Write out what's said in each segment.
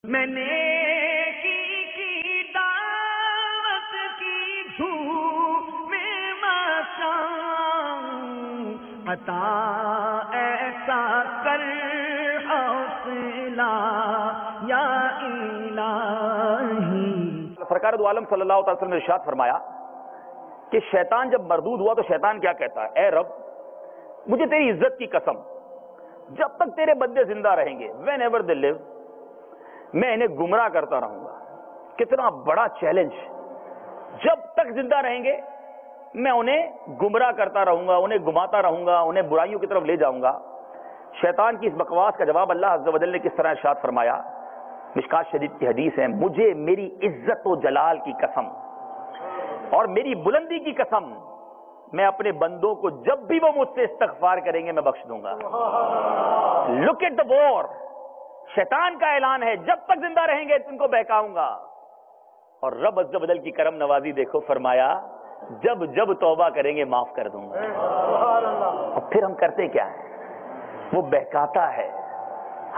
میں نے کی دعوت کی دھوم میں مچاؤں، عطا ایسا کر حوصلہ یا الہی۔ سرکار دو عالم صلی اللہ علیہ وسلم نے ارشاد فرمایا کہ شیطان جب مردود ہوا تو شیطان کیا کہتا ہے؟ اے رب مجھے تیری عزت کی قسم، جب تک تیرے بندے زندہ رہیں گے، وین ایور دے لیو، میں انہیں گمراہ کرتا رہوں گا۔ کتنا بڑا چیلنج! جب تک زندہ رہیں گے میں انہیں گمراہ کرتا رہوں گا، انہیں گماتا رہوں گا، انہیں برائیوں کی طرف لے جاؤں گا۔ شیطان کی اس بکواس کا جواب اللہ عز و جل نے کس طرح ارشاد فرمایا؟ مشکات شریف کی حدیث ہے، مجھے میری عزت و جلال کی قسم اور میری بلندی کی قسم، میں اپنے بندوں کو جب بھی وہ مجھ سے استغفار کریں گے میں بخش دوں گا۔ لک ایٹ دا وار، شیطان کا اعلان ہے جب تک زندہ رہیں گے تم کو بہکاؤں گا، اور رب عز و جل کی کرم نوازی دیکھو، فرمایا جب جب توبہ کریں گے معاف کر دوں گا۔ اور پھر ہم کرتے کیا ہیں؟ وہ بہکاتا ہے،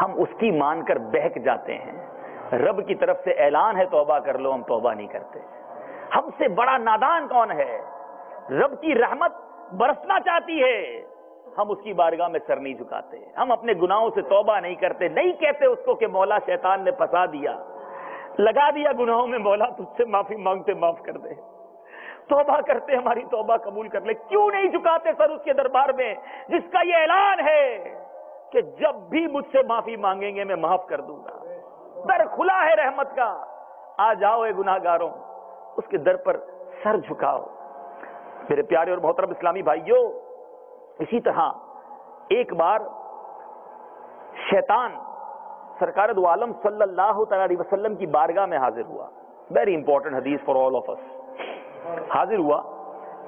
ہم اس کی مان کر بہک جاتے ہیں۔ رب کی طرف سے اعلان ہے توبہ کر لو، ہم توبہ نہیں کرتے۔ ہم سے بڑا نادان کون ہے؟ رب کی رحمت برسنا چاہتی ہے، ہم اس کی بارگاہ میں سر نہیں جھکاتے، ہم اپنے گناہوں سے توبہ نہیں کرتے، نہیں کہتے اس کو کہ مولا شیطان نے پھنسا دیا، لگا دیا گناہوں میں، مولا تجھ سے معافی مانگتے معاف کر دے، توبہ کرتے ہماری توبہ قبول کر لے۔ کیوں نہیں جھکاتے سر اس کے دربار میں جس کا یہ اعلان ہے کہ جب بھی مجھ سے معافی مانگیں گے میں معاف کر دوں گا؟ در کھلا ہے رحمت کا، آ جاؤ اے گناہگاروں، اس کے در پر سر جھکاؤ۔ میرے پیارے اور محترم اسلامی بھائیوں، اسی طرح ایک بار شیطان سرکار دو عالم صلی اللہ تعالی علیہ وسلم کی بارگاہ میں حاضر ہوا۔ ویری امپورٹنٹ حدیث فار آل آف اس۔ حاضر ہوا،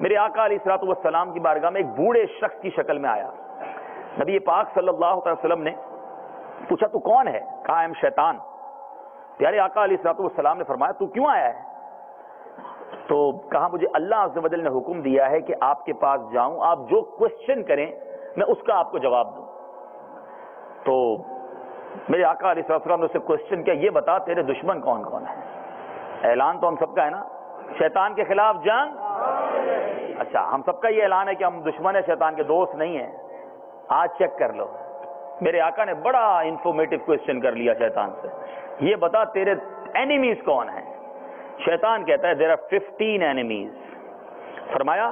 میرے آقا علیہ الصلوۃ والسلام کی بارگاہ میں ایک بوڑھے شخص کی شکل میں آیا۔ نبی پاک صلی اللہ علیہ وسلم نے پوچھا تو کون ہے؟ کہا ایم شیطان۔ پیارے آقا علیہ الصلوۃ والسلام نے فرمایا تو کیوں آیا ہے؟ تو کہا مجھے اللہ عز و جل نے حکم دیا ہے کہ آپ کے پاس جاؤں، آپ جو کوشچن کریں میں اس کا آپ کو جواب دوں۔ تو میرے آقا علیہ السلام نے اسے کوشچن کیا، یہ بتا تیرے دشمن کون کون ہیں؟ اعلان تو ہم سب کا ہے نا، شیطان کے خلاف جنگ۔ اچھا، ہم سب کا یہ اعلان ہے کہ ہم دشمن ہیں، شیطان کے دوست نہیں ہیں۔ آج چیک کر لو، میرے آقا نے بڑا انفارمیٹو کوشچن کر لیا شیطان سے، یہ بتا تیرے اینیمیز کون ہیں؟ شیطان کہتا ہے دیر آر 15 اینیمیز۔ فرمایا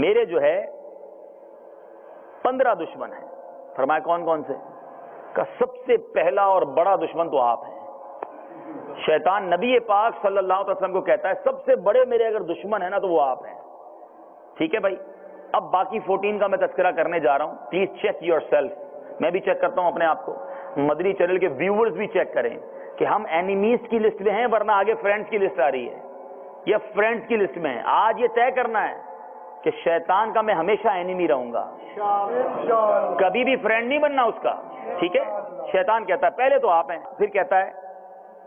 میرے جو ہے 15 دشمن ہیں۔ فرمایا کون کون سے؟ کہ سب سے پہلا اور بڑا دشمن تو آپ ہیں۔ شیطان نبی پاک صلی اللہ علیہ وسلم کو کہتا ہے سب سے بڑے میرے اگر دشمن ہیں نا تو وہ آپ ہیں۔ ٹھیک ہے بھائی، اب باقی 14 کا میں تذکرہ کرنے جا رہا ہوں، پلیز چیک یور سیلف۔ میں بھی چیک کرتا ہوں اپنے آپ کو، مدنی چینل کے ویورز بھی چیک کریں کہ ہم اینیمیز کی لسٹ میں ہیں ورنہ آگے فرینڈز کی لسٹ آ رہی ہے، یا فرینڈز کی لسٹ میں ہیں۔ آج یہ طے کرنا ہے کہ شیطان کا میں ہمیشہ اینیمی رہوں گا، کبھی بھی فرینڈ نہیں بننا اس کا۔ ٹھیک ہے، شیطان کہتا ہے پہلے تو آپ ہیں، پھر کہتا ہے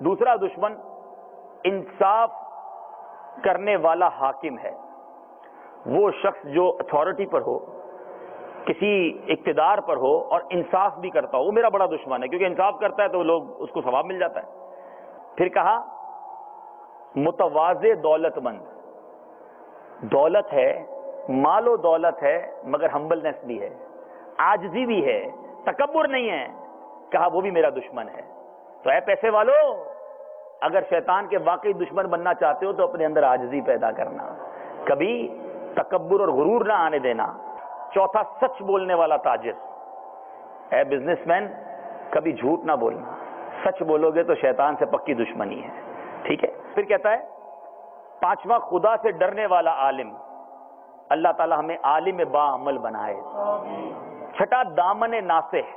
دوسرا دشمن انصاف کرنے والا حاکم ہے، وہ شخص جو اتھارٹی پر ہو، کسی اقتدار پر ہو اور انصاف بھی کرتا ہو، وہ میرا بڑا دشمن ہے، کیونکہ انصاف کرتا ہے تو لوگ اس کو ثواب مل جاتا ہے۔ پھر کہا متواضع دولت مند، دولت ہے، مال و دولت ہے مگر ہمبلنس بھی ہے، عاجزی بھی ہے، تکبر نہیں ہے، کہا وہ بھی میرا دشمن ہے۔ تو اے پیسے والو، اگر شیطان کے واقعی دشمن بننا چاہتے ہو تو اپنے اندر عاجزی پیدا کرنا، کبھی تکبر اور غرور نہ آنے دینا۔ چوتھا سچ بولنے والا تاجر، اے بزنس مین کبھی جھوٹ نہ بولنا، سچ بولو گے تو شیطان سے پکی دشمنی ہے۔ ٹھیک ہے، پھر کہتا ہے پانچواں خدا سے ڈرنے والا عالم، اللہ تعالی ہمیں عالم با عمل بنائے۔ چھٹا دامن ناصح،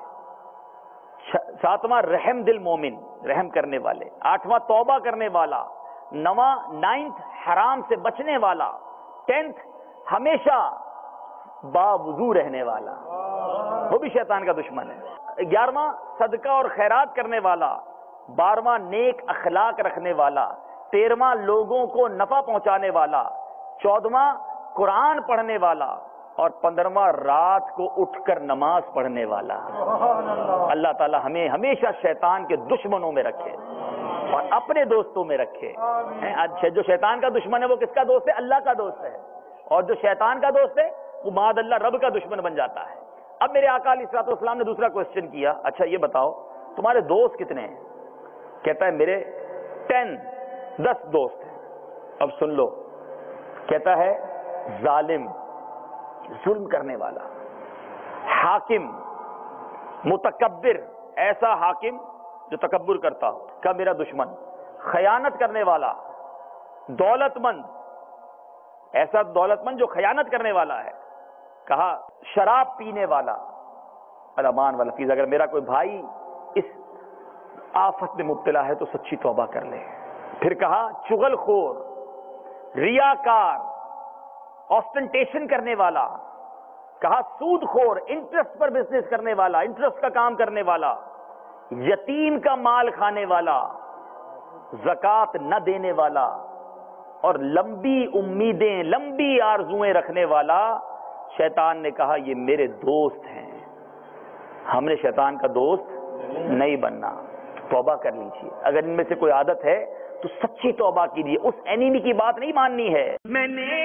ساتواں رحم دل مومن، رحم کرنے والے، آٹھواں توبہ کرنے والا، نواں نائنتھ حرام سے بچنے والا، 10th ہمیشہ باوضو رہنے والا، وہ بھی شیطان کا دشمن ہے۔ 11واں صدقہ اور خیرات کرنے والا، 12واں نیک اخلاق رکھنے والا، 13واں لوگوں کو نفع پہنچانے والا، 14واں قرآن پڑھنے والا، اور 15واں رات کو اٹھ کر نماز پڑھنے والا۔ اللہ تعالی ہمیں ہمیشہ شیطان کے دشمنوں میں رکھے اور اپنے دوستوں میں رکھے. جو شیطان کا دشمن ہے وہ کس کا دوست ہے؟ اللہ کا دوست ہے. اور جو شیطان کا دوست ہے وہ معاذ اللہ رب کا دشمن بن جاتا ہے. اب میرے آقا علیہ الصلوۃ والسلام نے دوسرا کوشچن کیا, اچھا یہ بتاؤ تمہارے دوست کتنے ہیں؟ کہتا ہے میرے 10 دوست ہیں. اب سن لو, کہتا ہے ظالم, ظلم کرنے والا, حاکم, متکبر, ایسا حاکم جو تکبر کرتا ہو کا میرا دشمن, خیانت کرنے والا, دولت مند, ایسا دولت مند جو خیانت کرنے والا ہے. کہا شراب پینے والا, الامان والا چیز. اگر میرا کوئی بھائی اس آفت میں مبتلا ہے تو سچی توبہ کر لے. پھر کہا چغل خور, ریاکار, آسٹنٹیشن کرنے والا. کہا سود خور, انٹرسٹ پر بزنس کرنے والا, انٹرسٹ کا کام کرنے والا, یتیم کا مال کھانے والا, زکوٰۃ نہ دینے والا, اور لمبی امیدیں, لمبی آرزویں رکھنے والا. شیطان نے کہا یہ میرے دوست ہیں. ہم نے شیطان کا دوست نہیں بننا. توبہ کر لیجیے. اگر ان میں سے کوئی عادت ہے تو سچی توبہ کیجیے, اس اینیمی کی بات نہیں ماننی ہے. میں نے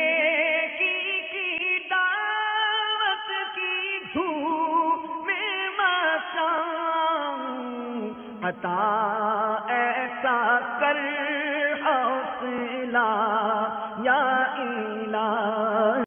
کی دعوت کی دھوم میں مچاؤں, عطا ایسا کر حوصلہ یا الہی.